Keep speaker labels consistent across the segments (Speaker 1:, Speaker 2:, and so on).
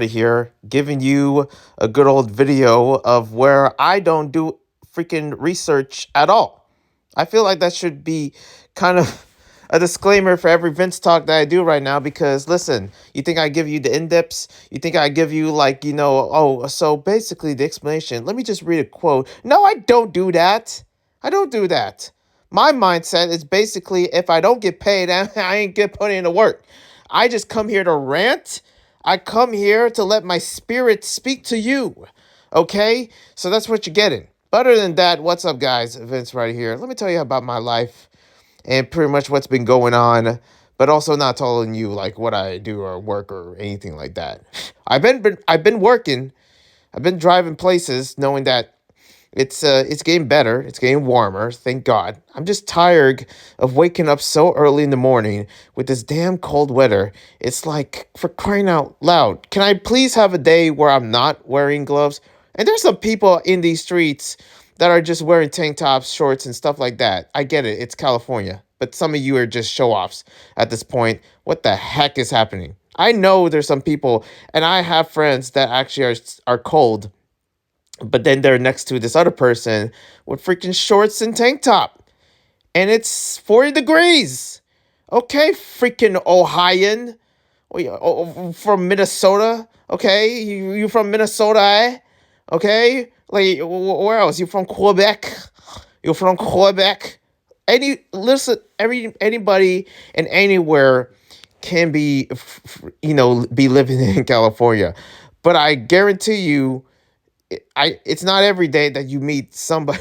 Speaker 1: here, giving you a good old video of where I don't do freaking research at all. I feel like that should be kind of a disclaimer for every Vince talk that I do right now because listen, you think I give you the in-depths? You think I give you so basically the explanation. Let me just read a quote. No, I don't do that. I don't do that. My mindset is basically if I don't get paid, I ain't get put in the work. I just come here to rant. I come here to let my spirit speak to you. Okay? So that's what you're getting. But other than that, what's up, guys? Vince right here. Let me tell you about my life and pretty much what's been going on, but also not telling you like what I do or work or anything like that. I've been working. I've been driving places knowing that it's getting better. It's getting warmer. Thank God. I'm just tired of waking up so early in the morning with this damn cold weather. It's like for crying out loud. Can I please have a day where I'm not wearing gloves? And there's some people in these streets that are just wearing tank tops, shorts, and stuff like that. I get it. It's California. But some of you are just show offs at this point. What the heck is happening? I know there's some people, and I have friends that actually are cold, but then they're next to this other person with freaking shorts and tank top. And it's 40 degrees. Okay, freaking Ohioan. From Minnesota. Okay, you from Minnesota, eh? Okay, like where else? You from Quebec? You're from Quebec. Anybody and anywhere can be living in California, but I guarantee you it's not every day that you meet somebody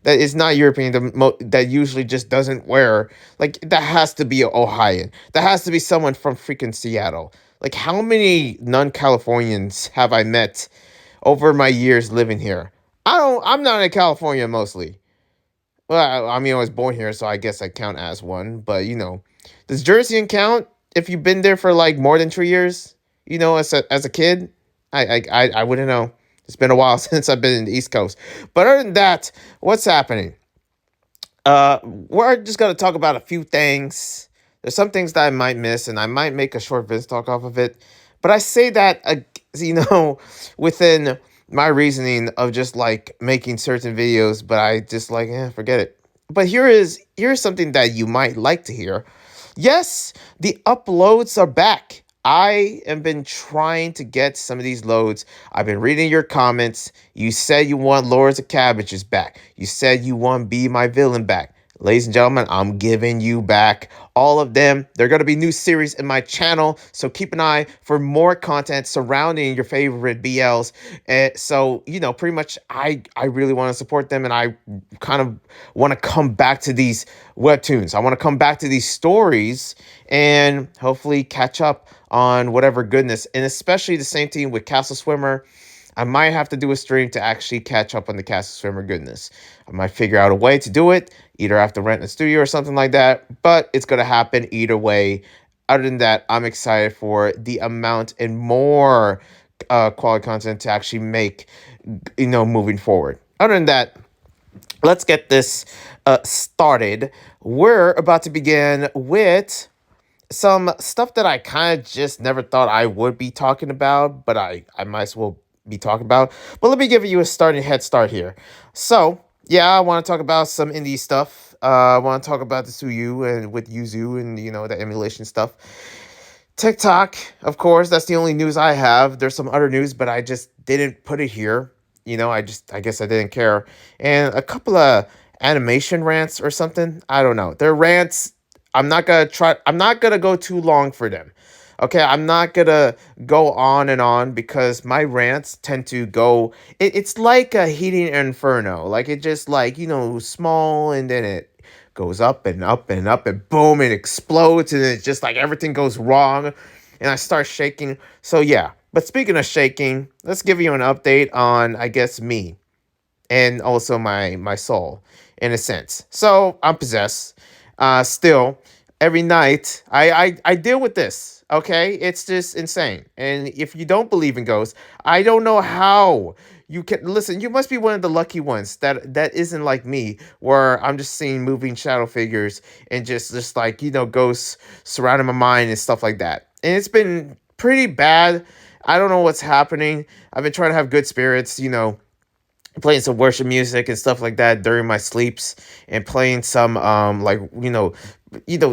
Speaker 1: that is not European that usually just doesn't wear like that has to be an Ohioan. That has to be someone from freaking Seattle. Like how many non-Californians have I met over my years living here? I'm not in California mostly. Well, I mean I was born here, so I guess I count as one, but does Jersey count if you've been there for like more than 3 years? As a kid? I wouldn't know. It's been a while since I've been in the East Coast. But other than that, what's happening? We're just gonna talk about a few things. There's some things that I might miss, and I might make a short Vince talk off of it. But I say that, within my reasoning of just like making certain videos. But I just like, forget it. But here's something that you might like to hear. Yes, the uploads are back. I have been trying to get some of these loads. I've been reading your comments. You said you want Lords of Cabbages back. You said you want Be My Villain back. Ladies and gentlemen, I'm giving you back all of them. They're going to be new series in my channel, so keep an eye for more content surrounding your favorite BLs. So, pretty much I really want to support them, and I kind of want to come back to these webtoons. I want to come back to these stories and hopefully catch up on whatever goodness, and especially the same thing with Castle Swimmer. I might have to do a stream to actually catch up on the Castle Swimmer goodness. I might figure out a way to do it. Either I have to rent a studio or something like that, but it's going to happen either way. Other than that, I'm excited for the amount and more quality content to actually make, moving forward. Other than that, let's get this started. We're about to begin with some stuff that I kind of just never thought I would be talking about, but I might as well be talking about. But let me give you a head start here. So, yeah, I want to talk about some indie stuff. I want to talk about the Suyu and with Yuzu and, the emulation stuff. TikTok, of course, that's the only news I have. There's some other news, but I just didn't put it here. I guess I didn't care. And a couple of animation rants or something. I don't know. They're rants. I'm not gonna go too long for them. Okay, I'm not gonna go on and on because my rants tend to go. It's like a heating inferno. Like it just small and then it goes up and up and up and boom, it explodes and it's just like everything goes wrong, and I start shaking. So yeah. But speaking of shaking, let's give you an update on I guess me and also my soul in a sense. So I'm possessed. Still, every night I deal with this. Okay, it's just insane. And if you don't believe in ghosts, I don't know how you can listen. You must be one of the lucky ones that isn't like me, where I'm just seeing moving shadow figures and just like ghosts surrounding my mind and stuff like that. And it's been pretty bad. I don't know what's happening. I've been trying to have good spirits, playing some worship music and stuff like that during my sleeps, and playing some like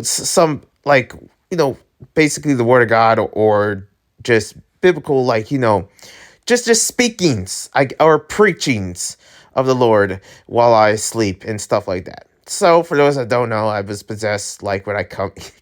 Speaker 1: some like you know basically the word of God, or just biblical, like just speakings, or preachings of the Lord while I sleep and stuff like that. So for those that don't know, I was possessed like when I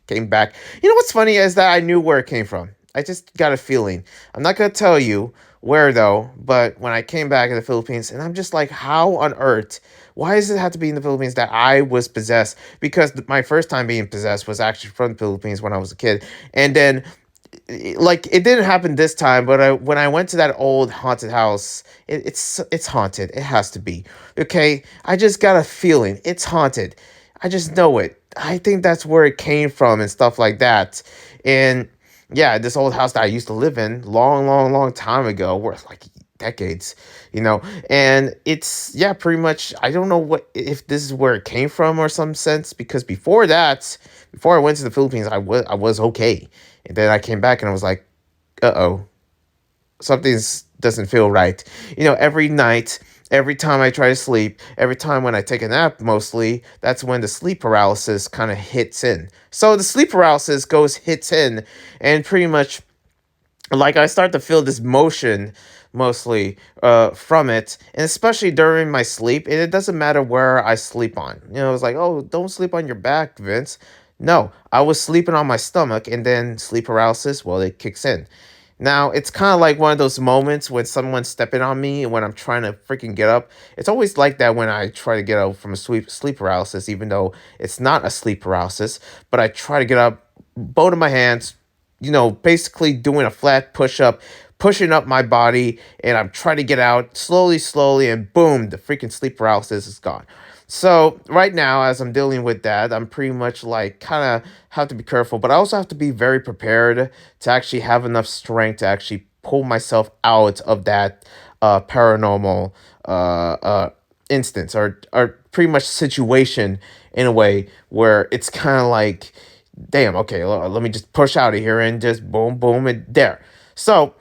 Speaker 1: came back. You know what's funny is that I knew where it came from. I just got a feeling. I'm not gonna tell you where though, but when I came back in the Philippines, and I'm just like, how on earth? Why does it have to be in the Philippines that I was possessed? Because my first time being possessed was actually from the Philippines when I was a kid, and then like it didn't happen this time, but when I went to that old haunted house, it's haunted. It has to be. Okay, I just got a feeling it's haunted. I just know it. I think that's where it came from and stuff like that. And yeah, this old house that I used to live in long, long, long time ago, worth like decades, and it's, yeah, pretty much. I don't know what if this is where it came from or some sense, because before that, before I went to the Philippines, I was okay, and then I came back and I was like, uh-oh, something's doesn't feel right. Every night, every time I try to sleep, every time when I take a nap, mostly, that's when the sleep paralysis kind of hits in. So the sleep paralysis hits in, and pretty much, like, I start to feel this motion mostly from it, and especially during my sleep, and it doesn't matter where I sleep on. It's like, oh, don't sleep on your back, Vince. No, I was sleeping on my stomach, and then sleep paralysis, well, it kicks in. Now, it's kind of like one of those moments when someone's stepping on me when I'm trying to freaking get up. It's always like that when I try to get up from a sleep paralysis, even though it's not a sleep paralysis, but I try to get up, both of my hands, basically doing a flat push up, pushing up my body, and I'm trying to get out slowly, slowly, and boom, the freaking sleep paralysis is gone. So right now, as I'm dealing with that, I'm pretty much like kind of have to be careful, but I also have to be very prepared to actually have enough strength to actually pull myself out of that paranormal instance, or pretty much situation, in a way where it's kind of like, damn, okay, let me just push out of here and just boom, boom, and there. So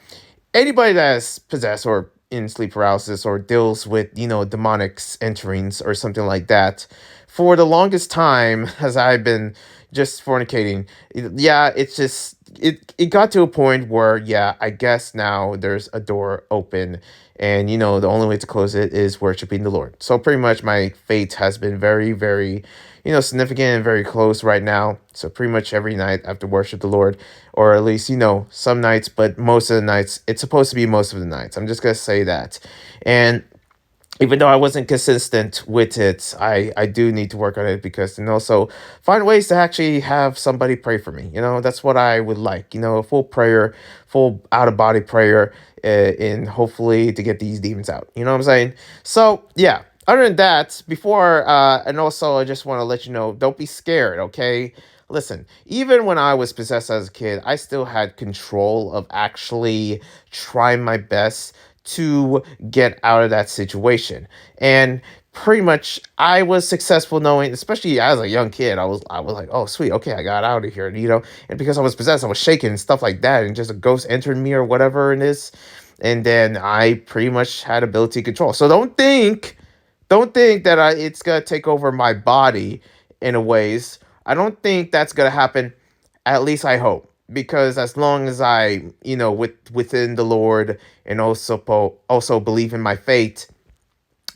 Speaker 1: anybody that's possessed or in sleep paralysis or deals with, demonic enterings or something like that, for the longest time, as I've been just fornicating, yeah, it's just, it got to a point where, yeah, I guess now there's a door open, and, the only way to close it is worshiping the Lord. So pretty much my fate has been very, very, significant and very close right now. So pretty much every night I have to worship the Lord, or at least, some nights, but most of the nights, it's supposed to be most of the nights. I'm just going to say that. And even though I wasn't consistent with it, I do need to work on it, because, and also find ways to actually have somebody pray for me. That's what I would like, a full prayer, full out of body prayer, and hopefully to get these demons out. You know what I'm saying? So, yeah. Other than that, before, and also I just want to let you know, don't be scared, okay? Listen, even when I was possessed as a kid, I still had control of actually trying my best to get out of that situation. And pretty much I was successful, knowing, especially as a young kid, I was like, oh sweet, okay, I got out of here, and because I was possessed, I was shaking and stuff like that, and just a ghost entered me or whatever it is. And then I pretty much had ability control. So don't think that it's gonna take over my body in a ways. I don't think that's gonna happen. At least I hope, because as long as I, within the Lord, and also also believe in my fate,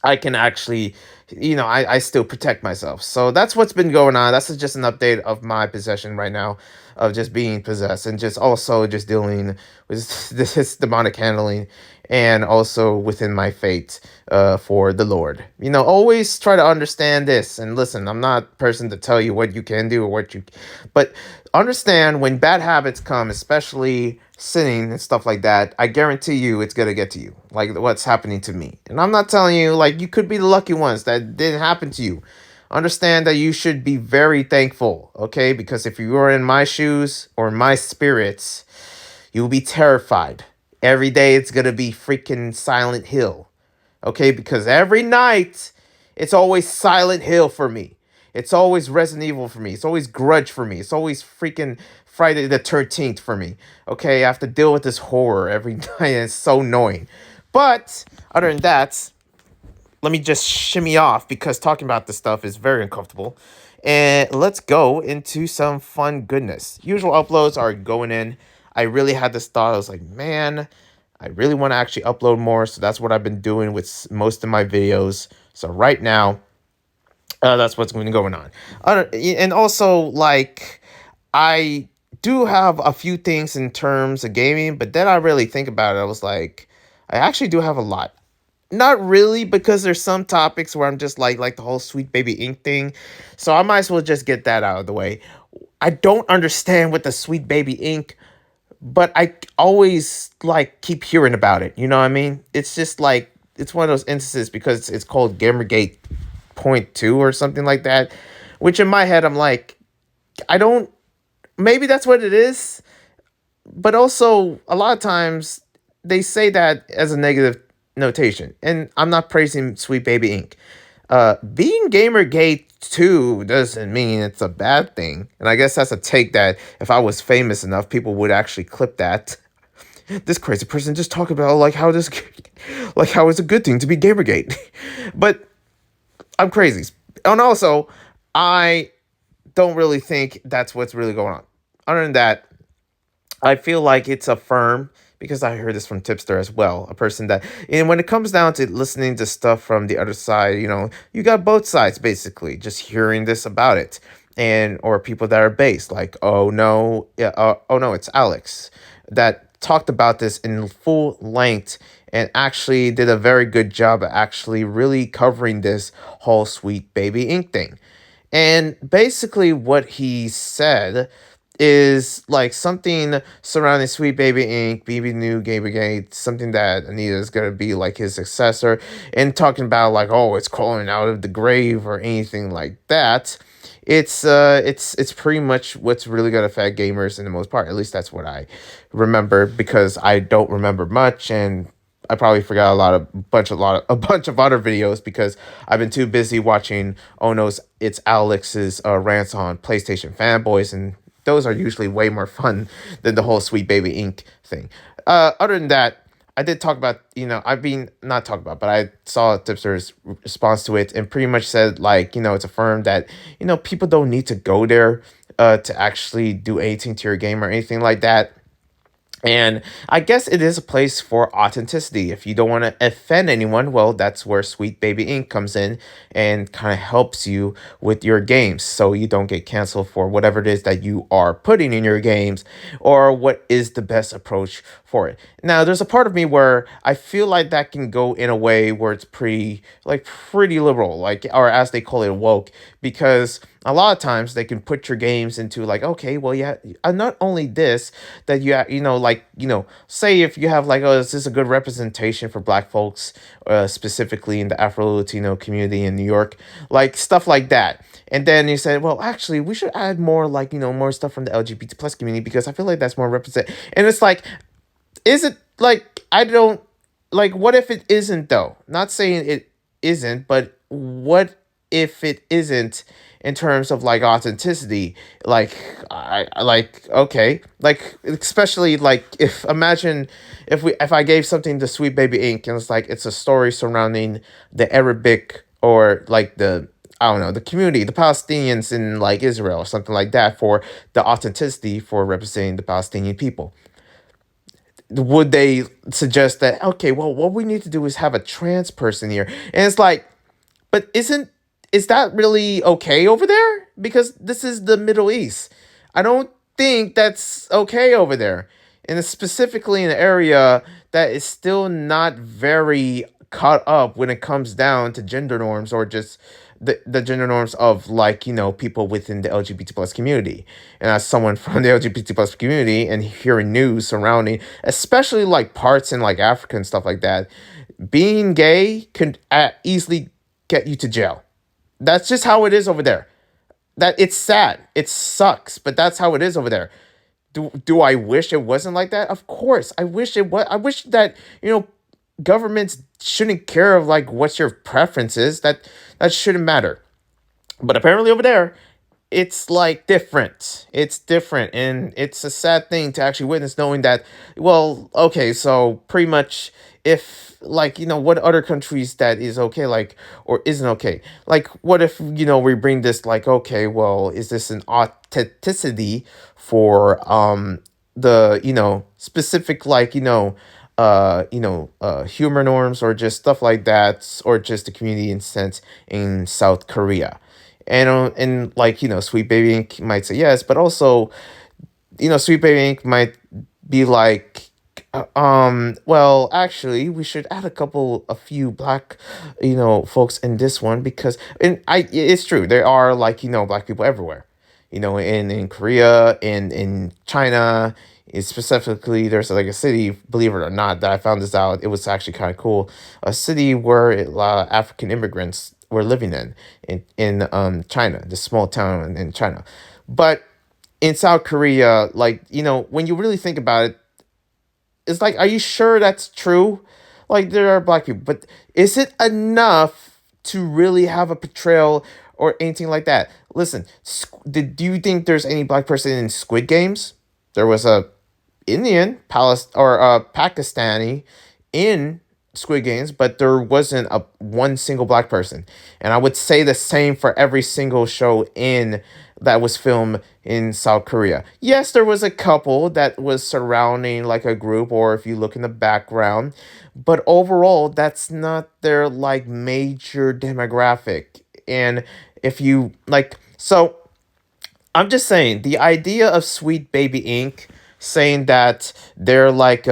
Speaker 1: I can actually, I still protect myself. So that's what's been going on. That's just an update of my possession right now, of just being possessed, and just also just dealing with this demonic handling, and also within my fate for the Lord. Always try to understand this. And listen, I'm not a person to tell you what you can do or but understand when bad habits come, especially sinning and stuff like that, I guarantee you it's gonna get to you, like what's happening to me. And I'm not telling you, like, you could be the lucky ones that didn't happen to you. Understand that you should be very thankful, okay? Because if you were in my shoes or my spirits, you'll be terrified. Every day it's gonna be freaking Silent Hill, okay? Because every night it's always Silent Hill for me. It's always Resident Evil for me. It's always Grudge for me. It's always freaking Friday the 13th for me. Okay, I have to deal with this horror every night, and it's so annoying. But other than that, let me just shimmy off because talking about this stuff is very uncomfortable. And let's go into some fun goodness. Usual uploads are going in. I really had this thought. I was like, man, I really want to actually upload more. So that's what I've been doing with most of my videos. So right now, that's what's been going on. And also, like, I do have a few things in terms of gaming, but then I really think about it. I was like, I actually do have a lot. Not really, because there's some topics where I'm just like the whole Sweet Baby Ink thing. So I might as well just get that out of the way. I don't understand with the Sweet Baby Ink, but I always like keep hearing about it. You know what I mean? It's just like it's one of those instances because it's called Gamergate point two or something like that. Which in my head I'm like, I don't maybe that's what it is. But also a lot of times they say that as a negative notation. And I'm not praising Sweet Baby Ink. Being Gamergate 2 doesn't mean it's a bad thing. And I guess that's a take that if I was famous enough, people would actually clip that. This crazy person just talk about like how this like how it's a good thing to be Gamergate. But I'm crazy. And also, I don't really think that's what's really going on. Other than that, I feel like it's a firm because I heard this from Tipster as well, a person that, and when it comes down to listening to stuff from the other side, you got both sides basically, just hearing this about it, and or people that are based like, oh no, yeah, oh no, it's Alex that talked about this in full length and actually did a very good job of actually really covering this whole Sweet Baby Ink thing. And basically, what he said is like something surrounding Sweet Baby Inc., BB New Gamergate, something that Anita is gonna be like his successor, and talking about like, oh, it's crawling out of the grave or anything like that. It's pretty much what's really gonna affect gamers in the most part. At least that's what I remember because I don't remember much, and I probably forgot a bunch of other videos because I've been too busy watching Oh No's It's Alex's rants on PlayStation fanboys, and those are usually way more fun than the whole Sweet Baby Inc. thing. Other than that, I did talk about, I've been not talk about, but I saw Tipster's response to it and pretty much said like, it's a firm that, people don't need to go there to actually do anything to your game or anything like that. And I guess it is a place for authenticity. If you don't want to offend anyone, well, that's where Sweet Baby Inc. comes in and kind of helps you with your games so you don't get canceled for whatever it is that you are putting in your games or what is the best approach for it. Now, there's a part of me where I feel like that can go in a way where it's pretty liberal, like, or as they call it, woke, because a lot of times they can put your games into like, okay, well, yeah, not only this, that say if you have like, oh, is this a good representation for Black folks, specifically in the Afro-Latino community in New York, like stuff like that. And then you say, well, actually, we should add more like, more stuff from the LGBT plus community because I feel like that's more represent. And it's like, is it like, I don't like, what if it isn't though? Not saying it isn't, but what if it isn't in terms of like authenticity? Like, I like, okay, like, especially like if I gave something to Sweet Baby Inc. and it's like it's a story surrounding the Arabic or like the, I don't know, the community, the Palestinians in like Israel or something like that, for the authenticity for representing the Palestinian people. Would they suggest that, okay, well, what we need to do is have a trans person here? And it's like, but is that really okay over there? Because this is the Middle East. I don't think that's okay over there. And it's specifically in an area that is still not very caught up when it comes down to gender norms, or just the gender norms of like, people within the LGBT plus community. And as someone from the LGBT plus community and hearing news surrounding, especially like parts in like Africa and stuff like that, being gay could easily get you to jail. That's just how it is over there. That it's sad. It sucks, but that's how it is over there. Do I wish it wasn't like that? Of course. I wish it was. I wish that, governments shouldn't care of like what's your preferences. That shouldn't matter. But apparently over there, it's like different. It's different, and it's a sad thing to actually witness, knowing that. Well, okay, so pretty much, if like what other countries that is okay, like, or isn't okay. Like, what if we bring this, like, okay, well, is this an authenticity for the specific, like, humor norms, or just stuff like that, or just the community in sense in South Korea. And like, Sweet Baby Inc. might say yes, but also, Sweet Baby Inc. might be like, well, actually, we should add a few black, folks in this one, because, and it's true, there are, like, black people everywhere, in Korea, in China. Specifically, there's like a city, believe it or not, that I found this out. It was actually kind of cool. A city where a lot of African immigrants were living in China, this small town in China. But in South Korea, like, when you really think about it, it's like, are you sure that's true? Like, there are black people, but is it enough to really have a portrayal or anything like that? Listen, do you think there's any black person in Squid Games? There was a Indian, or Pakistani in Squid Games, but there wasn't a one single black person. And I would say the same for every single show in that was filmed in South Korea. Yes, there was a couple that was surrounding like a group, or if you look in the background, but overall, that's not their like major demographic. And if you like, so I'm just saying, the idea of Sweet Baby Inc. saying that they're like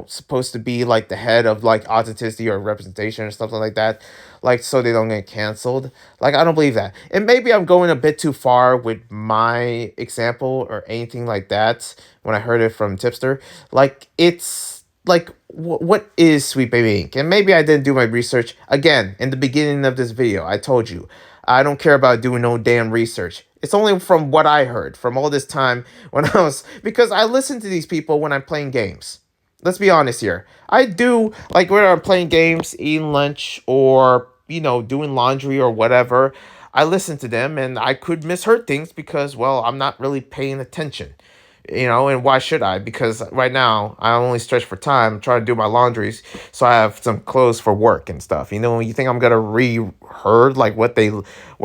Speaker 1: supposed to be like the head of like authenticity or representation or something like that, like, so they don't get canceled. Like, I don't believe that. And maybe I'm going a bit too far with my example or anything like that when I heard it from Tipster. Like, it's like, what is Sweet Baby Inc? And maybe I didn't do my research. Again, in the beginning of this video, I told you I don't care about doing no damn research. It's only from what I heard from all this time when I was, because I listen to these people when I'm playing games. Let's be honest here. I do, like, when I'm playing games, eating lunch, or doing laundry or whatever. I listen to them, and I could misheard things because, well, I'm not really paying attention. And why should I? Because right now I'm only stretched for time, trying to do my laundries, so I have some clothes for work and stuff. You think I'm gonna re-heard like what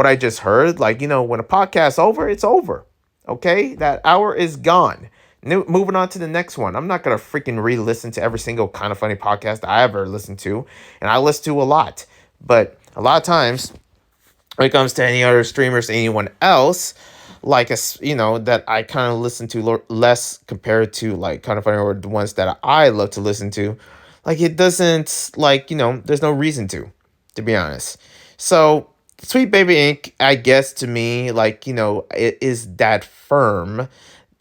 Speaker 1: I just heard? Like, when a podcast's over, it's over. Okay, that hour is gone. Moving on to the next one. I'm not gonna freaking re-listen to every single kind of funny podcast I ever listened to, and I listen to a lot, but a lot of times when it comes to any other streamers, anyone else, like that I kind of listen to less compared to like kind of funny, or the ones that I love to listen to, like, it doesn't, like, there's no reason to be honest. So Sweet Baby Inc., I guess, to me, like, it is that firm,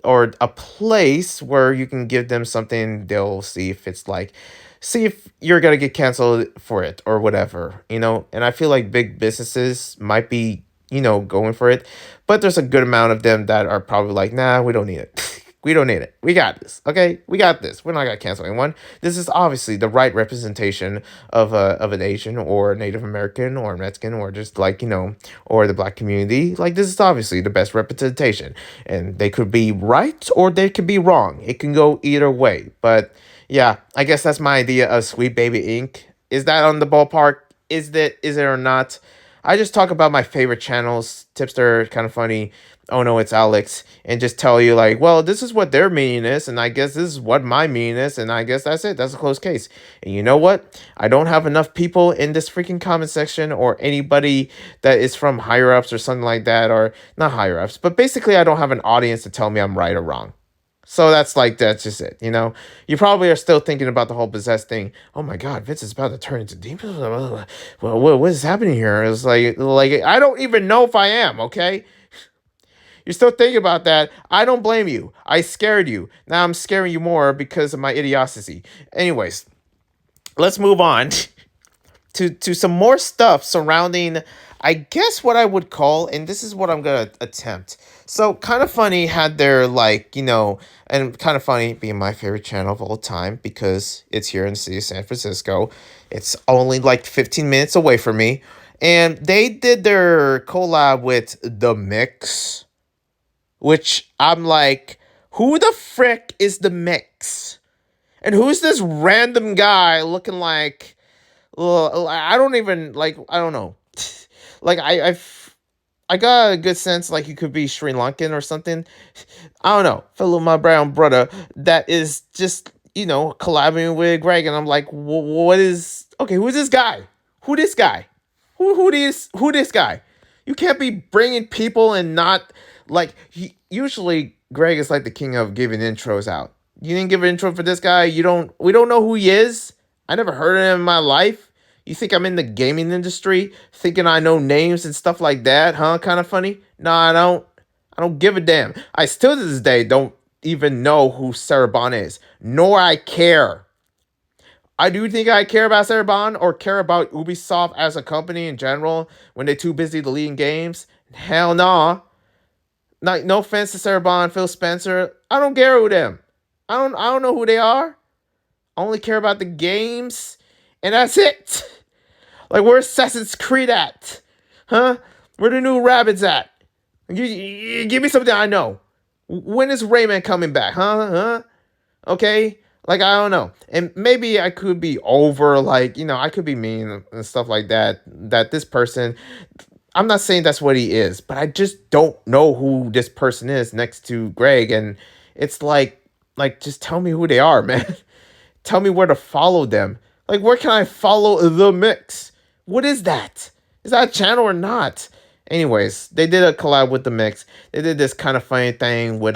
Speaker 1: or a place where you can give them something, they'll see if it's like, see if you're gonna get canceled for it or whatever. And I feel like big businesses might be, going for it, but there's a good amount of them that are probably like, nah, we don't need it. We don't need it. We got this. Okay, we got this. We're not gonna cancel anyone. This is obviously the right representation of an Asian or Native American or Mexican, or just like, or the black community. Like, this is obviously the best representation, and they could be right or they could be wrong. It can go either way. But yeah, I guess that's my idea of Sweet Baby Inc. Is that on the ballpark? Is it or not? I just talk about my favorite channels, Tipster, Kind of Funny, Oh No, It's Alex, and just tell you, like, well, this is what their meaning is, and I guess this is what my meaning is, and I guess that's it. That's a closed case. And you know what? I don't have enough people in this freaking comment section, or anybody that is from higher ups or something like that, or not higher ups, but basically I don't have an audience to tell me I'm right or wrong. So that's just it. You probably are still thinking about the whole possessed thing. Oh my God, Vince is about to turn into demon. Well, what is happening here? It's like I don't even know if I am. Okay, you're still thinking about that. I don't blame you. I scared you. Now I'm scaring you more because of my idiocy. Anyways, let's move on to some more stuff surrounding, I guess, what I would call, and this is what I'm gonna attempt. So Kind of Funny had their, like, and Kind of Funny being my favorite channel of all time because it's here in the city of San Francisco. It's only like 15 minutes away from me, And they did their collab with The Mix, which I'm like, who the frick is The Mix? And who's this random guy looking like, I don't even, like, I don't know. Like, I got a good sense like you could be Sri Lankan or something. I don't know, fellow my brown brother that is just, collabing with Greg, and I'm like, what is okay? Who's this guy? Who this guy? Who this guy? You can't be bringing people and not like usually Greg is like the king of giving intros out. You didn't give an intro for this guy. We don't know who he is. I never heard of him in my life. You think I'm in the gaming industry thinking I know names and stuff like that, huh? Kind of funny. No, I don't. I don't give a damn. I still to this day don't even know who Sarah Bond is, nor I care. I do think I care about Sarah Bond or care about Ubisoft as a company in general when they're too busy deleting games. Hell no. No offense to Sarah Bond, Phil Spencer. I don't care who them. I don't know who they are. I only care about the games, and that's it. Like, where's Assassin's Creed at? Huh? Where the new rabbits at? Give me something I know. When is Rayman coming back? Huh? Okay? Like, I don't know. And maybe I could be over, like, I could be mean and stuff like that. That this person, I'm not saying that's what he is, but I just don't know who this person is next to Greg. And it's like, just tell me who they are, man. Tell me where to follow them. Like, where can I follow The Mix? What is that? Is that a channel or not? Anyways, they did a collab with The Mix. They did this kind of funny thing with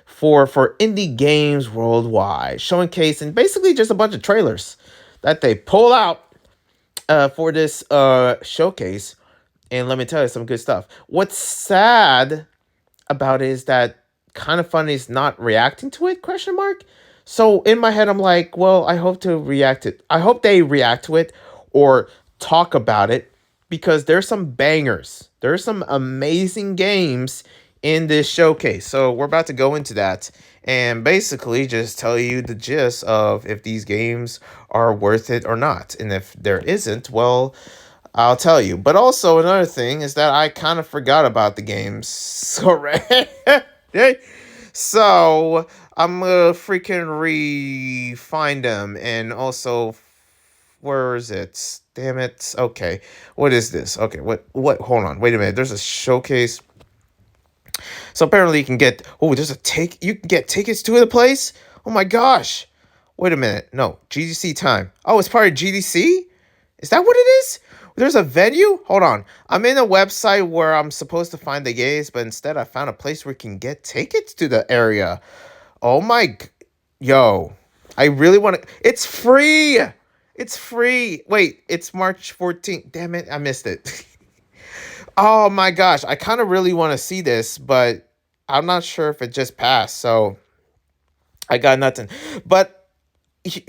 Speaker 1: for indie games worldwide, showcasing basically just a bunch of trailers that they pull out for this showcase. And let me tell you some good stuff. What's sad about it is that kind of funny is not reacting to it, question mark. So in my head I'm like, well, I hope they react to it or talk about it, because there's some bangers, there's some amazing games in this showcase. So we're about to go into that and basically just tell you the gist of if these games are worth it or not. And if there isn't, well, I'll tell you. But also another thing is that I kind of forgot about the games already. So I'm gonna freaking re-find them. And also, where is it? Damn it. Okay. What is this? Okay, what hold on. Wait a minute. There's a showcase. So apparently you can get you can get tickets to the place? Oh my gosh. Wait a minute. No, GDC time. Oh, it's part of GDC? Is that what it is? There's a venue? Hold on. I'm in a website where I'm supposed to find the gays, but instead I found a place where you can get tickets to the area. Oh my... Yo. I really want to... It's free! It's free! Wait, it's March 14th. Damn it, I missed it. Oh my gosh, I kind of really want to see this, but I'm not sure if it just passed, so I got nothing. But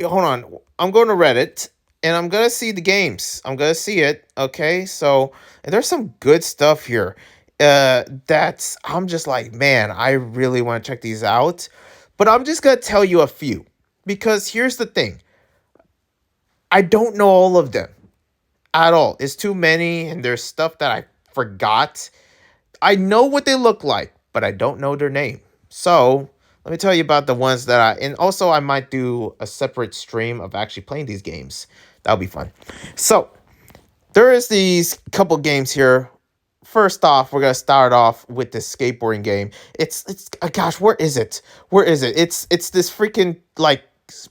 Speaker 1: hold on, I'm going to Reddit and I'm gonna see the games. I'm gonna see it. Okay, so and there's some good stuff here. That's I'm just like, man, I really want to check these out. But I'm just gonna tell you a few because here's the thing. I don't know all of them at all. It's too many, and there's stuff that I forgot. I know what they look like, but I don't know their name. So let me tell you about the ones and also I might do a separate stream of actually playing these games. That'll be fun. So there is these couple games here. First off, we're gonna start off with this skateboarding game. It's gosh, where is it? It's this freaking like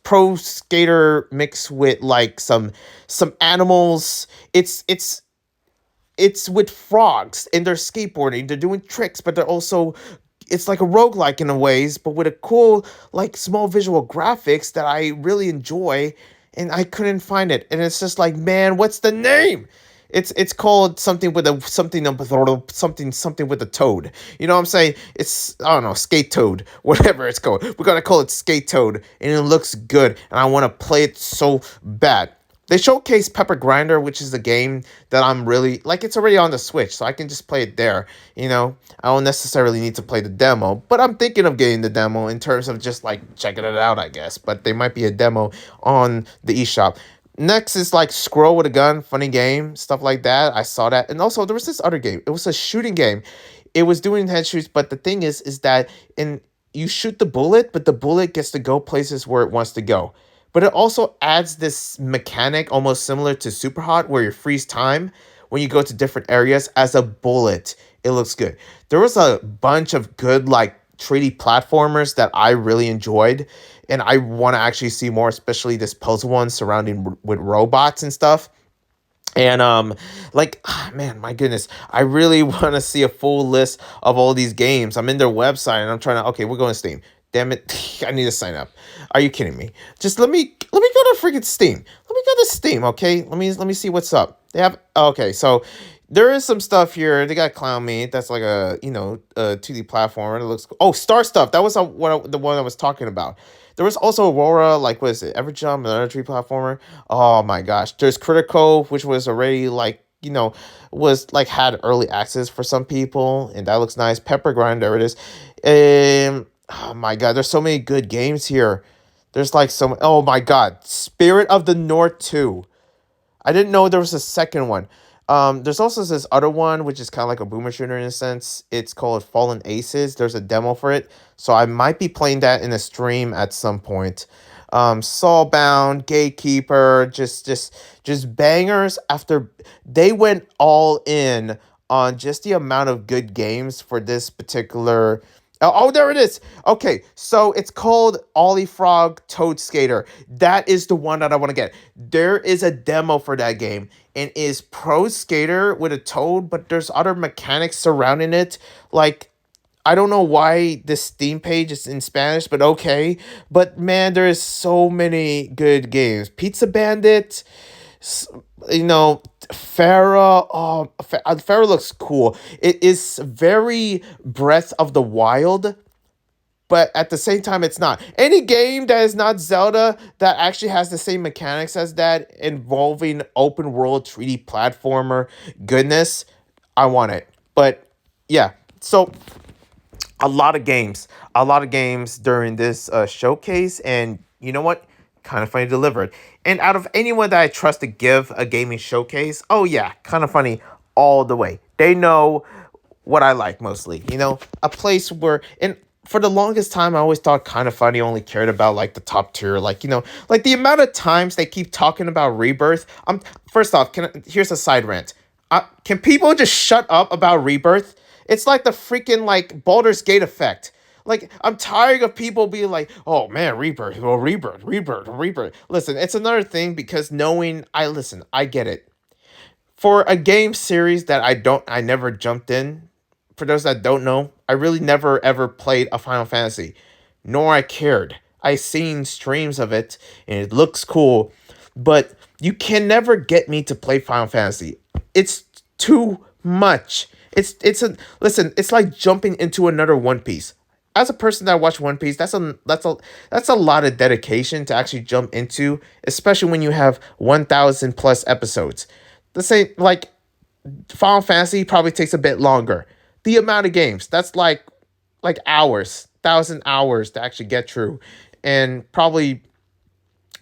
Speaker 1: pro skater mixed with like some animals. It's with frogs and they're skateboarding. They're doing tricks, but they're also it's like a roguelike in a ways, but with a cool like small visual graphics that I really enjoy, and I couldn't find it. And it's just like, man, what's the name? It's called something with a something with a toad. You know what I'm saying? It's I don't know, Skate Toad, whatever it's called. We're gonna call it Skate Toad, and it looks good, and I want to play it so bad. They showcase Pepper Grinder, which is a game that I'm really like. It's already on the Switch, so I can just play it there. I don't necessarily need to play the demo, but I'm thinking of getting the demo in terms of just like checking it out, I guess. But there might be a demo on the eShop. Next is like Squirrel with a Gun, funny game, stuff like that. I saw that. And also there was this other game. It was a shooting game. It was doing headshots, but the thing is that in you shoot the bullet, but the bullet gets to go places where it wants to go. But it also adds this mechanic almost similar to Super Hot where you freeze time when you go to different areas as a bullet. It looks good. There was a bunch of good like 3D platformers that I really enjoyed and I want to actually see more, especially this puzzle one surrounding with robots and stuff. And like man, my goodness, I really want to see a full list of all these games. I'm in their website and I'm trying to. Okay, we're going to Steam. Damn it, I need to sign up. Are you kidding me? Just let me go to freaking Steam. Let me go to Steam. Okay, let me see what's up. They have okay, so. There is some stuff here. They got Clown Me. That's like a a 2D platformer. It looks cool. Oh, Star Stuff. That was the one I was talking about. There was also Aurora, like what is it? Everjump, another 3D platformer. Oh my gosh. There's Critical, which was already like, was like had early access for some people, and that looks nice. Pepper Grind, there it is. And oh my god, there's so many good games here. There's like so oh my god. Spirit of the North 2. I didn't know there was a second one. There's also this other one, which is kind of like a boomer shooter in a sense. It's called Fallen Aces. There's a demo for it, so I might be playing that in a stream at some point. Soulbound, Gatekeeper, just bangers. After they went all in on just the amount of good games for this particular. Oh, there it is. Okay, so it's called Ollie Frog Toad Skater. That is the one that I want to get. There is a demo for that game and is pro skater with a toad, but there's other mechanics surrounding it. Like I don't know why this Steam page is in Spanish, but okay. But man, there is so many good games. Pizza Bandit, s- you know, Farah. Oh, Farah looks cool. It is very Breath of the Wild, but at the same time, it's not. Any game that is not Zelda that actually has the same mechanics as that, involving open world 3D platformer goodness, I want it. But yeah, so a lot of games during this showcase, and you know what? Kind of funny delivered. And out of anyone that I trust to give a gaming showcase, oh yeah, kind of funny all the way. They know what I like mostly. A place where and for the longest time I always thought kind of funny only cared about like the top tier, like like the amount of times they keep talking about Rebirth. First off, here's a side rant. Can people just shut up about Rebirth? It's like the freaking like Baldur's Gate effect. Like I'm tired of people being like, "Oh man, Rebirth, well, Rebirth, Rebirth, Rebirth." Listen, it's another thing because I get it. For a game series that I never jumped in. For those that don't know, I really never ever played a Final Fantasy, nor I cared. I seen streams of it and it looks cool, but you can never get me to play Final Fantasy. It's too much. It's a listen. It's like jumping into another One Piece. As a person that watched One Piece, that's a lot of dedication to actually jump into, especially when you have 1,000 plus episodes. The same like Final Fantasy probably takes a bit longer. The amount of games that's like hours, 1,000 hours to actually get through, and probably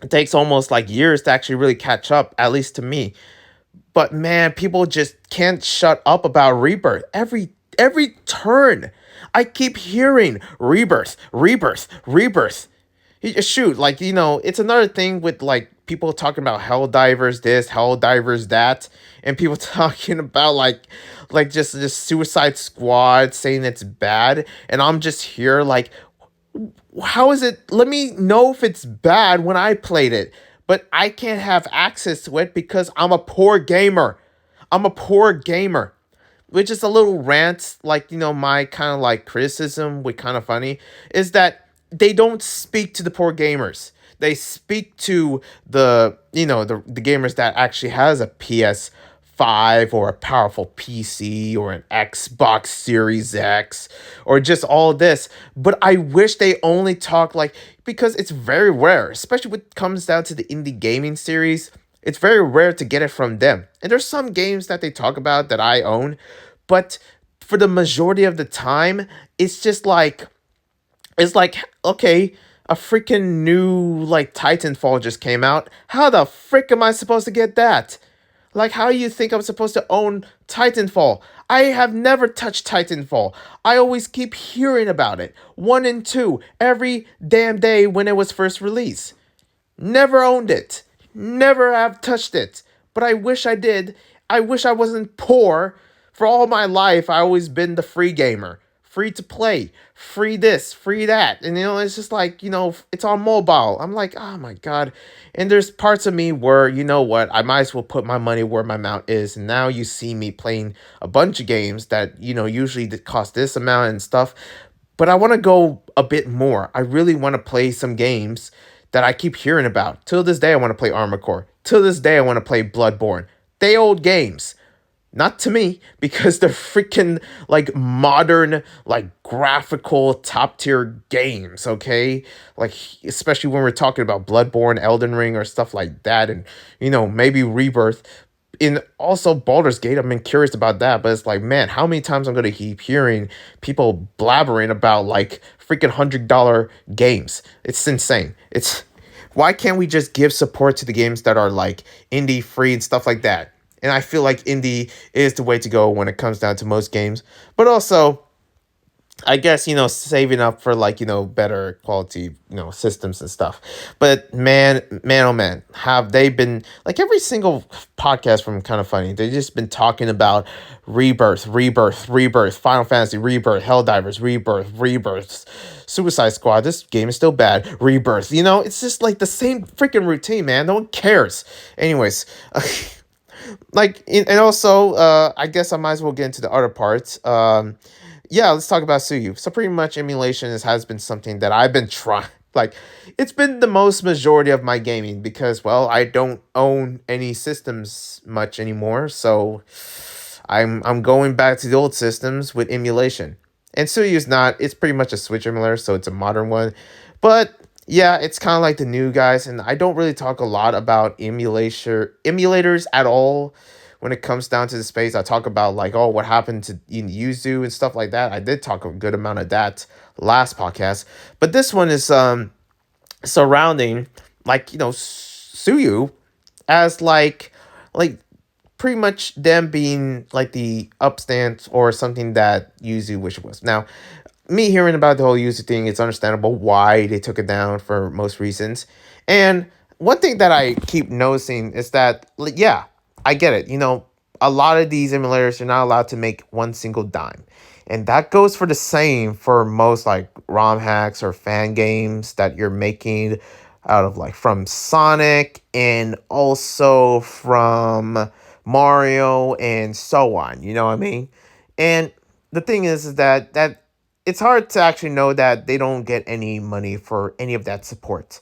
Speaker 1: it takes almost like years to actually really catch up. At least to me. But man, people just can't shut up about Rebirth. Every turn, I keep hearing Rebirth, Rebirth, Rebirth. Shoot, like it's another thing with like people talking about Hell Divers this, Hell Divers that, and people talking about like just Suicide Squad saying it's bad, and I'm just here like how is it? Let me know if it's bad when I played it, but I can't have access to it because I'm a poor gamer. I'm a poor gamer. Which is a little rant, like, my kind of like criticism with kind of funny, is that they don't speak to the poor gamers. They speak to the gamers that actually has a PS5 or a powerful PC or an Xbox Series X or just all this. But I wish they only talk like because it's very rare, especially when it comes down to the indie gaming series. It's very rare to get it from them. And there's some games that they talk about that I own, but for the majority of the time, it's just like it's like okay, a freaking new like Titanfall just came out. How the frick am I supposed to get that? Like, how do you think I'm supposed to own Titanfall? I have never touched Titanfall. I always keep hearing about it. 1 and 2 every damn day when it was first released. Never owned it. Never have touched it. But I wish I did. I wish I wasn't poor. For all my life, I always been the free gamer. Free to play. Free this, free that. And it's just like, it's on mobile. I'm like, oh my God. And there's parts of me where, you know what, I might as well put my money where my mouth is. And now you see me playing a bunch of games that, usually cost this amount and stuff. But I want to go a bit more. I really want to play some games that I keep hearing about. Till this day, I want to play Armored Core. Till this day, I want to play Bloodborne. They old games. Not to me, because they're freaking, like, modern, like, graphical, top-tier games, okay? Like, especially when we're talking about Bloodborne, Elden Ring, or stuff like that, and, maybe Rebirth. And also Baldur's Gate, I've been curious about that, but it's like, man, how many times I'm going to keep hearing people blabbering about, like, freaking $100 games? It's insane. Why can't we just give support to the games that are, like, indie free and stuff like that? And I feel like indie is the way to go when it comes down to most games. But also, I guess, saving up for, like, better quality, systems and stuff. But man, oh man, have they been, like, every single podcast from Kind of Funny, they've just been talking about Rebirth, Final Fantasy, Rebirth, Helldivers, Rebirths, Suicide Squad. This game is still bad. Rebirth. It's just like the same freaking routine, man. No one cares. Anyways, and also, I guess I might as well get into the other parts. Yeah, let's talk about Suyu. So pretty much emulation has been something that I've been trying. Like, it's been the most majority of my gaming because, well, I don't own any systems much anymore. So I'm going back to the old systems with emulation. And Suyu is not. It's pretty much a Switch emulator, so it's a modern one. But yeah, it's kind of like the new guys, and I don't really talk a lot about emulators at all when it comes down to the space. I talk about, like, oh, what happened to Yuzu and stuff like that. I did talk a good amount of that last podcast, but this one is surrounding, like, Suyu as like pretty much them being like the upstand or something that Yuzu wish it was. Now, me hearing about the whole user thing, it's understandable why they took it down for most reasons. And one thing that I keep noticing is that, like, yeah, I get it. A lot of these emulators are not allowed to make one single dime. And that goes for the same for most, like, ROM hacks or fan games that you're making out of, like, from Sonic and also from Mario and so on. You know what I mean? And the thing is that it's hard to actually know that they don't get any money for any of that support.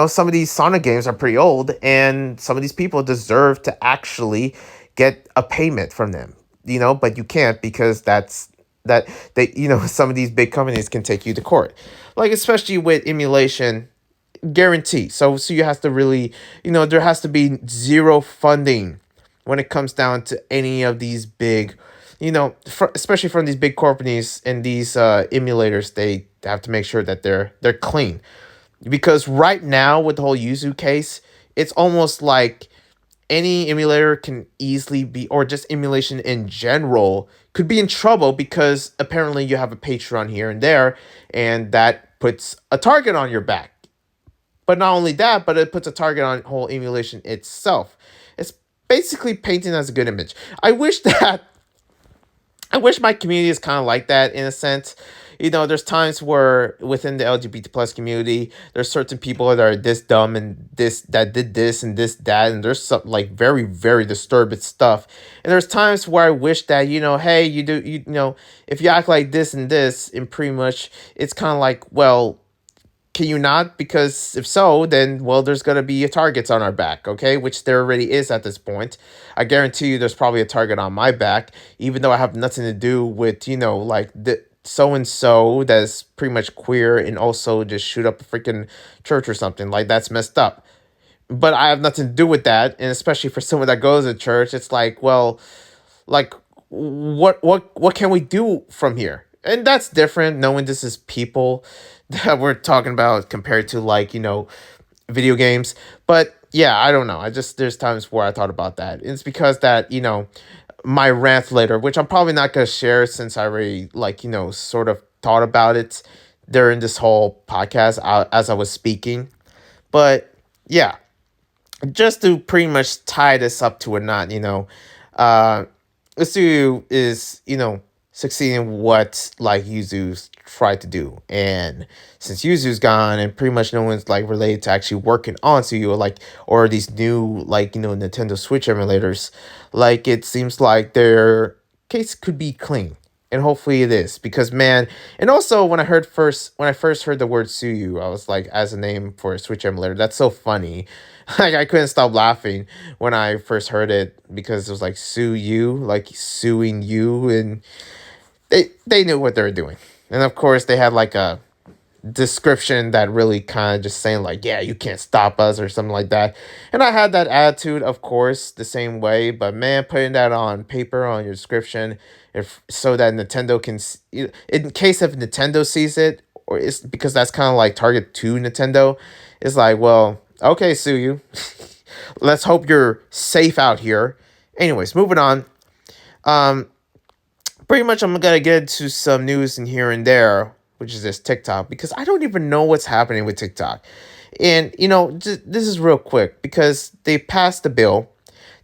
Speaker 1: Some of these Sonic games are pretty old, and some of these people deserve to actually get a payment from them. But you can't, because some of these big companies can take you to court. Like, especially with emulation, guarantee. So you have to really, there has to be zero funding when it comes down to any of these big, especially from these big companies and these emulators. They have to make sure that they're clean, because right now with the whole Yuzu case, it's almost like any emulator can easily be, or just emulation in general could be in trouble, because apparently you have a Patreon here and there, and that puts a target on your back. But not only that, but it puts a target on whole emulation itself. It's basically painting as a good image. I wish my community is kind of like that in a sense. There's times where within the LGBT plus community, there's certain people that are this dumb and this that did this and this that, and there's some, like, very very disturbing stuff. And there's times where I wish that, hey, if you act like this and this, and pretty much it's kind of like, well, can you not? Because if so, then, well, there's going to be targets on our back, okay? Which there already is at this point. I guarantee you there's probably a target on my back, even though I have nothing to do with, like, the so-and-so that's pretty much queer and also just shoot up a freaking church or something. Like, that's messed up. But I have nothing to do with that, and especially for someone that goes to church, it's like, well, like, what can we do from here? and that's different knowing this is people that we're talking about compared to like, video games. But yeah, I don't know. I just there's times where I thought about that. It's because that, my rant later, which I'm probably not gonna share since I already like, sort of thought about it during this whole podcast as I was speaking. But yeah, just to pretty much tie this up to a knot, uh Usu is, succeeding what like Yuzu's tried to do. And since Yuzu's gone and pretty much no one's like related to actually working on Suyu, like, or these new like, Nintendo Switch emulators, like it seems like their case could be clean. And hopefully it is, because man, and also when I first heard the word Suyu, I was like, as a name for a Switch emulator, that's so funny. Like I couldn't stop laughing when I first heard it, because it was like sue you, like suing you, and they knew what they were doing. And of course they had like a description that really kind of just saying like, yeah, you can't stop us or something like that. And I had that attitude, of course, the same way. But man, putting that on paper on your description, if so that Nintendo can, in case if Nintendo sees it, or it's because that's kind of like target to Nintendo, it's like, well, okay, sue you. Let's hope you're safe out here. Anyways, moving on. Um, Pretty much I'm gonna get into some news in here and there, which is this TikTok, because I don't even know what's happening with TikTok. And this is real quick because they passed the bill.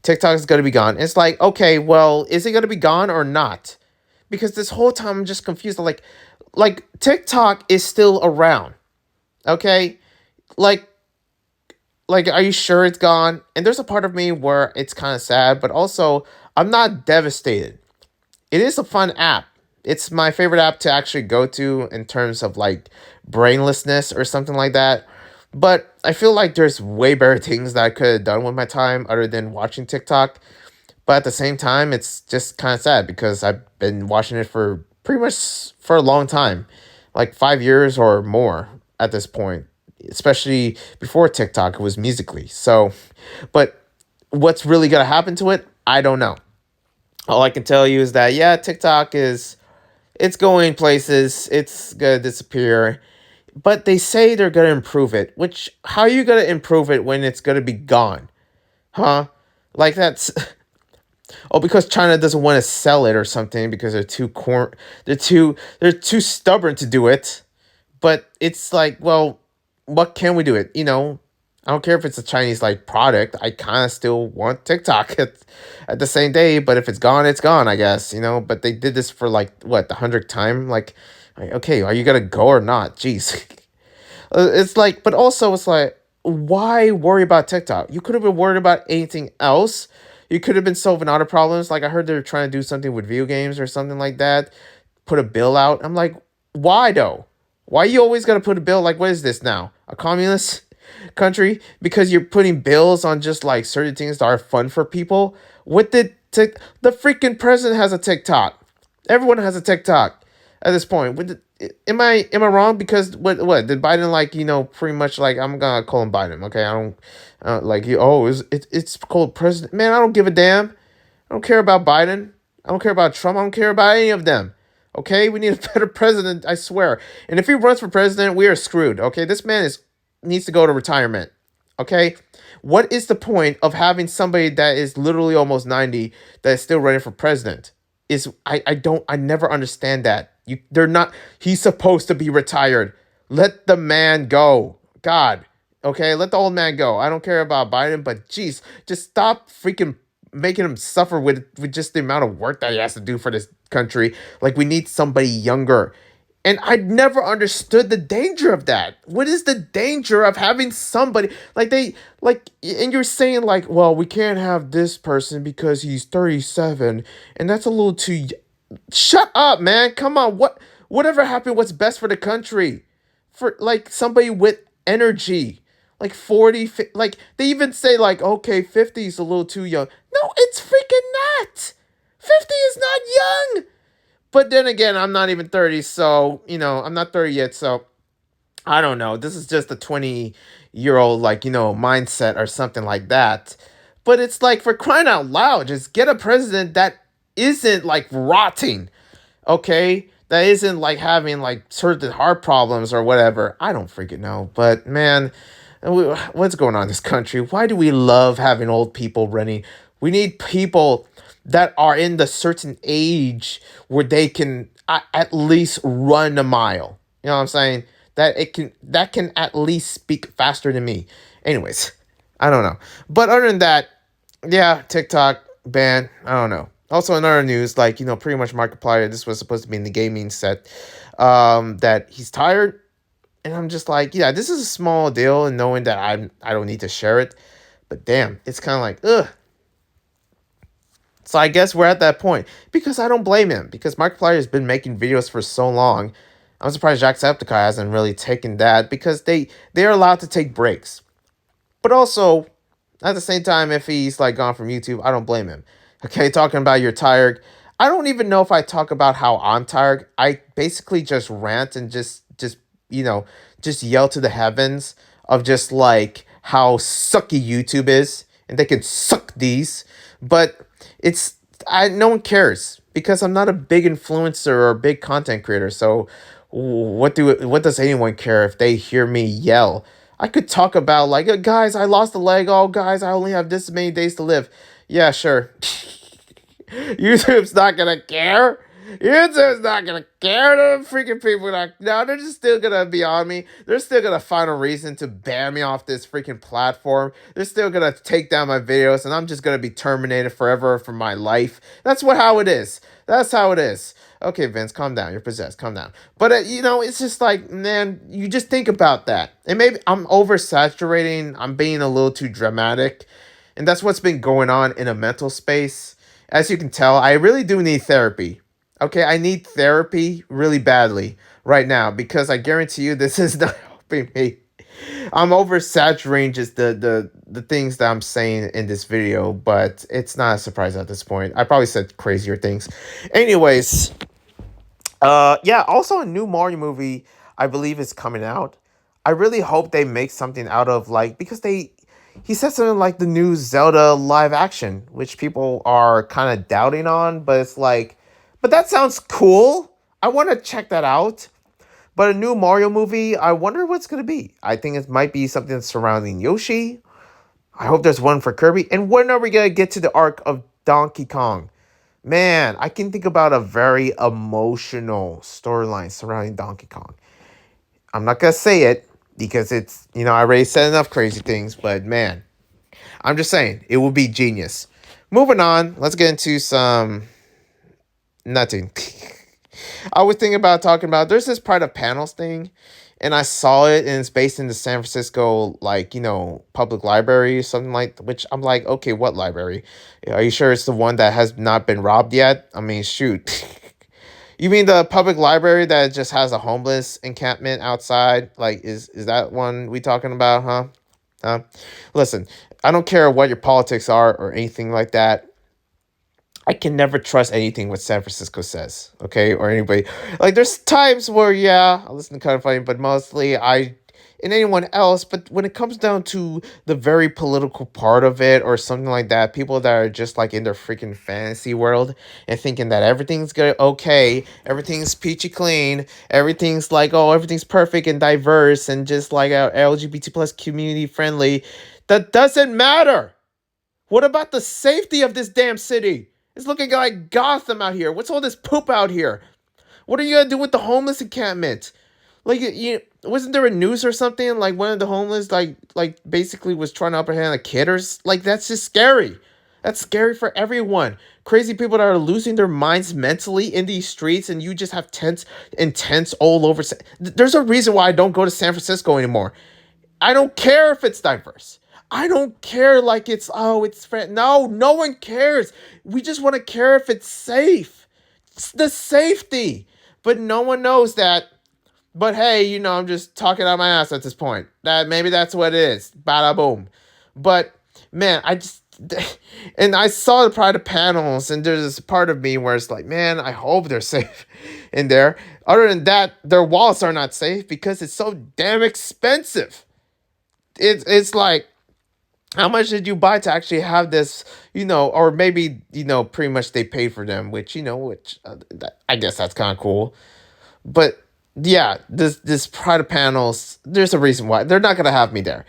Speaker 1: TikTok is gonna be gone. It's like, okay, well, is it gonna be gone or not? Because this whole time I'm just confused. Like TikTok is still around. Okay, like are you sure it's gone? And there's a part of me where it's kind of sad, but also I'm not devastated. It is a fun app. It's my favorite app to actually go to in terms of like brainlessness or something like that. But I feel like there's way better things that I could have done with my time other than watching TikTok. But at the same time, it's just kind of sad because I've been watching it for pretty much for a long time, like 5 years or more at this point. Especially before TikTok, it was Musically. So, but what's really gonna happen to it? I don't know. All I can tell you is that yeah, TikTok is it's going places. It's gonna disappear, but they say they're gonna improve it. Which how are you gonna improve it when it's gonna be gone, huh? Like that's oh, because China doesn't want to sell it or something because they're too stubborn to do it. But it's like, well, what can we do it? I don't care if it's a Chinese like product. I kind of still want TikTok at the same day. But if it's gone, it's gone. I guess. But they did this for like what, the 100th time. Like, okay, are you gonna go or not? Jeez. It's like, but also it's like, why worry about TikTok? You could have been worried about anything else. You could have been solving other problems. Like I heard they're trying to do something with video games or something like that. Put a bill out. I'm like, why though? Why you always gotta put a bill? Like, what is this now? A communist country? Because you're putting bills on just like certain things that are fun for people? What did the freaking president has a TikTok? Everyone has a TikTok at this point. Am I wrong? Because what did Biden like? Pretty much like I'm gonna call him Biden. Okay, I don't like you. Oh, it's called president? Man, I don't give a damn. I don't care about Biden. I don't care about Trump. I don't care about any of them. Okay, we need a better president, I swear. And if he runs for president, we are screwed. Okay, this man needs to go to retirement. Okay, what is the point of having somebody that is literally almost 90 that is still running for president? I never understand that. They're not. He's supposed to be retired. Let the man go. God. Okay, let the old man go. I don't care about Biden, but geez, just stop freaking making him suffer with just the amount of work that he has to do for this country. Like we need somebody younger. And I never understood the danger of that. What is the danger of having somebody and you're saying like, well, we can't have this person because he's 37 and that's a little too shut up, man. Come on. Whatever happened, what's best for the country? For like somebody with energy. Like 40, like they even say like, okay, 50 is a little too young. No, it's freaking not. 50 is not young. But then again, I'm not even 30, so, I'm not 30 yet, so I don't know. This is just a 20-year-old, like, mindset or something like that. But it's like, for crying out loud, just get a president that isn't, like, rotting, okay? that isn't like having like certain heart problems or whatever. I don't freaking know. But man, what's going on in this country? Why do we love having old people running? We need people that are in the certain age where they can at least run a mile. You know what I'm saying? That can at least speak faster than me. Anyways, I don't know. But other than that, yeah, TikTok ban. I don't know. Also, in other news, like pretty much Markiplier. This was supposed to be in the gaming set. That he's tired, and I'm just like, yeah, this is a small deal, and knowing that I don't need to share it, but damn, it's kind of like, ugh. So I guess we're at that point because I don't blame him because Markiplier has been making videos for so long. I'm surprised Jacksepticeye hasn't really taken that because they're allowed to take breaks. But also, at the same time, if he's like gone from YouTube, I don't blame him. Okay, talking about you're tired. I don't even know if I talk about how I'm tired. I basically just rant and just you know just yell to the heavens of just like how sucky YouTube is, and they can suck these. But it's I no one cares because I'm not a big influencer or a big content creator. So what does anyone care if they hear me yell? I could talk about like, guys, I lost a leg. Oh, guys, I only have this many days to live. Yeah, sure. YouTube's not gonna care. YouTube's not gonna care. The freaking people that no, they're just still gonna be on me. They're still gonna find a reason to ban me off this freaking platform. They're still gonna take down my videos, and I'm just gonna be terminated forever from my life. That's how it is. That's how it is. Okay, Vince, calm down. You're possessed. Calm down. But it's just like, man, you just think about that, and maybe I'm oversaturating. I'm being a little too dramatic, and that's what's been going on in a mental space. As you can tell, I really do need therapy. Okay, I need therapy really badly right now because I guarantee you this is not helping me. I'm oversaturating just the things that I'm saying in this video, but it's not a surprise at this point. I probably said crazier things. Anyways, yeah, also a new Mario movie I believe is coming out. I really hope they make something out of like because he said something like the new Zelda live action, which people are kind of doubting on, but it's like, but that sounds cool. I want to check that out. But a new Mario movie, I wonder what's going to be. I think it might be something surrounding Yoshi. I hope there's one for Kirby. And when are we going to get to the arc of Donkey Kong? Man, I can think about a very emotional storyline surrounding Donkey Kong. I'm not going to say it because it's, I already said enough crazy things, but man, I'm just saying, it would be genius. Moving on, let's get into some nothing. I was thinking about talking about there's this Pride of Panels thing, and I saw it, and it's based in the San Francisco, like, public library or something like, which I'm like, okay, what library? Are you sure it's the one that has not been robbed yet? I mean, shoot. You mean the public library that just has a homeless encampment outside? Like, is that one we talking about, huh? Listen, I don't care what your politics are or anything like that. I can never trust anything what San Francisco says, okay, or anybody. Like, there's times where, yeah, I listen to kind of funny, but mostly and anyone else. But when it comes down to the very political part of it or something like that, people that are just like in their freaking fantasy world and thinking that everything's good, okay, everything's peachy clean, everything's like, oh, everything's perfect and diverse and just like LGBT plus community friendly, that doesn't matter. What about the safety of this damn city? It's looking like Gotham out here. What's all this poop out here? What are you gonna do with the homeless encampment? Like, wasn't there a news or something like one of the homeless like basically was trying to upper hand a kid or like that's just scary. That's scary for everyone. Crazy people that are losing their minds mentally in these streets, and you just have tents all over. There's a reason why I don't go to San Francisco anymore. I don't care if it's diverse. I don't care like it's no one cares. We just want to care if it's safe. It's the safety. But no one knows that. But hey, I'm just talking out my ass at this point. That maybe that's what it is. Bada boom. But man, and I saw the private panels, and there's this part of me where it's like, man, I hope they're safe in there. Other than that, their wallets are not safe because it's so damn expensive. It's like, how much did you buy to actually have this, or maybe, pretty much they paid for them, which I guess that's kind of cool. But yeah, this Pride of panels, there's a reason why they're not gonna have me there.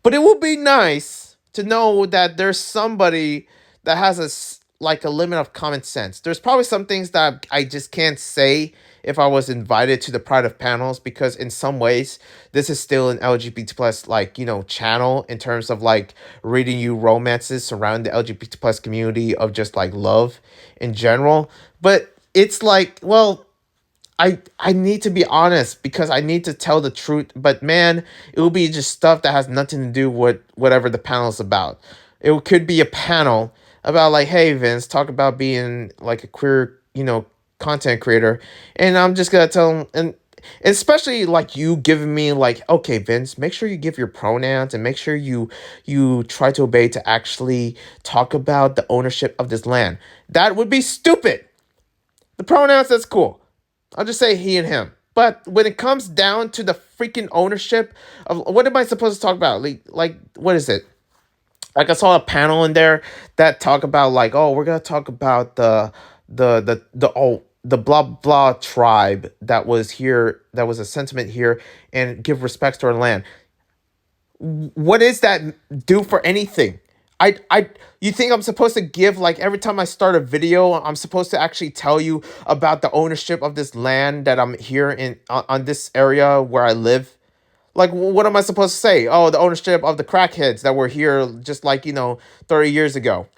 Speaker 1: But it would be nice to know that there's somebody that has like a limit of common sense. There's probably some things that I just can't say if I was invited to the Pride of panels, because in some ways this is still an LGBT plus, like, channel in terms of like reading you romances surrounding the LGBT plus community of just like love in general. But it's like, well, I need to be honest because I need to tell the truth. But man, it will be just stuff that has nothing to do with whatever the panel is about. It could be a panel about like, hey Vince, talk about being like a queer, content creator, and I'm just gonna tell them, and especially like you giving me like, okay Vince, make sure you give your pronouns and make sure you try to obey to actually talk about the ownership of this land. That would be stupid. The pronouns, that's cool. I'll just say he and him. But when it comes down to the freaking ownership of what am I supposed to talk about? Like what is it? Like I saw a panel in there that talk about like, oh, we're gonna talk about the blah blah tribe that was here, that was a sentiment here, and give respects to our land. What does that do for anything? I you think I'm supposed to give, like, every time I start a video, I'm supposed to actually tell you about the ownership of this land that I'm here in on this area where I live? Like, what am I supposed to say? Oh, the ownership of the crackheads that were here just like, 30 years ago.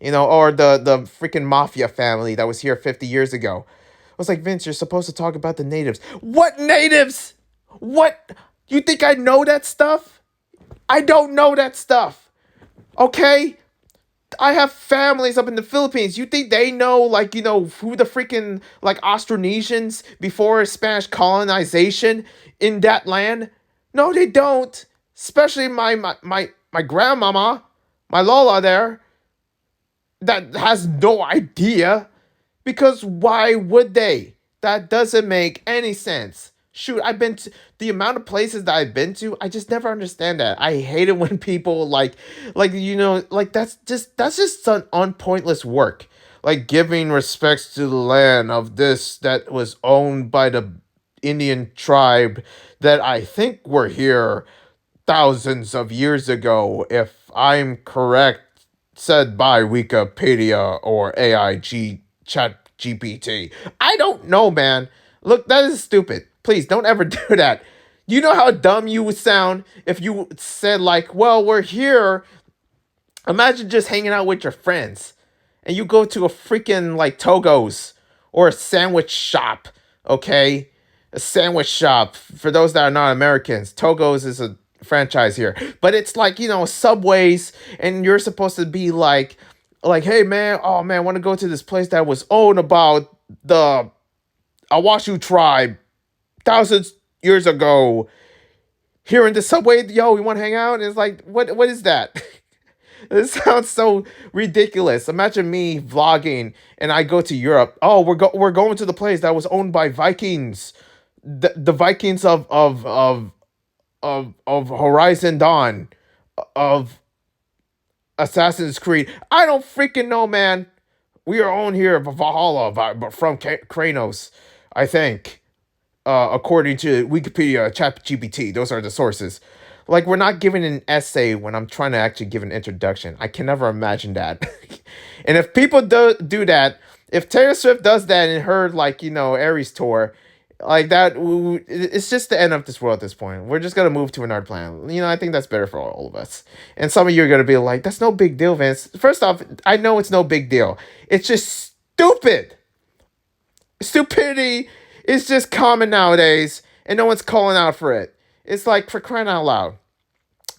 Speaker 1: Or the freaking mafia family that was here 50 years ago. I was like, Vince, you're supposed to talk about the natives. What natives? What? You think I know that stuff? I don't know that stuff. Okay? I have families up in the Philippines. You think they know, like, who the freaking, like, Austronesians before Spanish colonization in that land? No, they don't. Especially my grandmama, my Lola there, that has no idea. Because why would they? That doesn't make any sense. Shoot, I've been to the amount of places that I've been to, I just never understand that. I hate it when people like that's just some unpointless work. Like giving respects to the land of this that was owned by the Indian tribe that I think were here thousands of years ago, if I'm correct, said by Wikipedia or AIG Chat GPT. I don't know, man. Look, that is stupid. Please don't ever do that. You know how dumb you would sound if you said, like, well, we're here. Imagine just hanging out with your friends and you go to a freaking like Togo's or a sandwich shop, okay? A sandwich shop. For those that are not Americans, Togo's is a franchise here. But it's like, Subways, and you're supposed to be like, hey man, oh man, I want to go to this place that was owned about the Awashu tribe thousands years ago. Here in the subway, yo, we want to hang out? And it's like, what is that? This sounds so ridiculous. Imagine me vlogging and I go to Europe. Oh, we're going to the place that was owned by Vikings. The Vikings of Horizon Dawn, of Assassin's Creed. I don't freaking know, man. We are owned here for Valhalla from Kranos, I think. According to Wikipedia, ChatGPT, those are the sources. Like, we're not giving an essay when I'm trying to actually give an introduction. I can never imagine that. And if people do that, if Taylor Swift does that in her, like, Aries tour, like that, it's just the end of this world at this point. We're just gonna move to another planet. I think that's better for all of us. And some of you are gonna be like, that's no big deal, Vince. First off, I know it's no big deal. It's just stupid. Stupidity is just common nowadays, and no one's calling out for it. It's like, for crying out loud.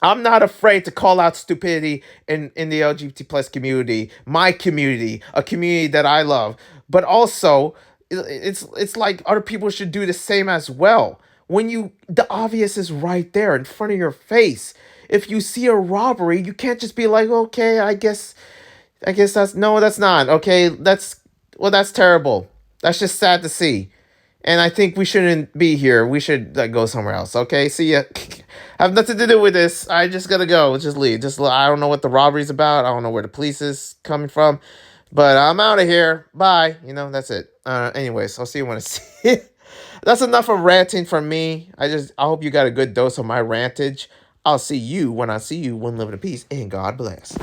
Speaker 1: I'm not afraid to call out stupidity in the LGBT plus community, my community, a community that I love. But also, it's like other people should do the same as well. When the obvious is right there in front of your face. If you see a robbery, you can't just be like, okay, I guess that's not okay. That's terrible. That's just sad to see. And I think we shouldn't be here. We should go somewhere else. Okay, see ya. Have nothing to do with this. I just gotta go. Just leave. I don't know what the robbery's about. I don't know where the police is coming from. But I'm out of here. Bye. That's it. Anyways, I'll see you when I see you. That's enough of ranting from me. I hope you got a good dose of my rantage. I'll see you when I see you. One love and peace, and God bless.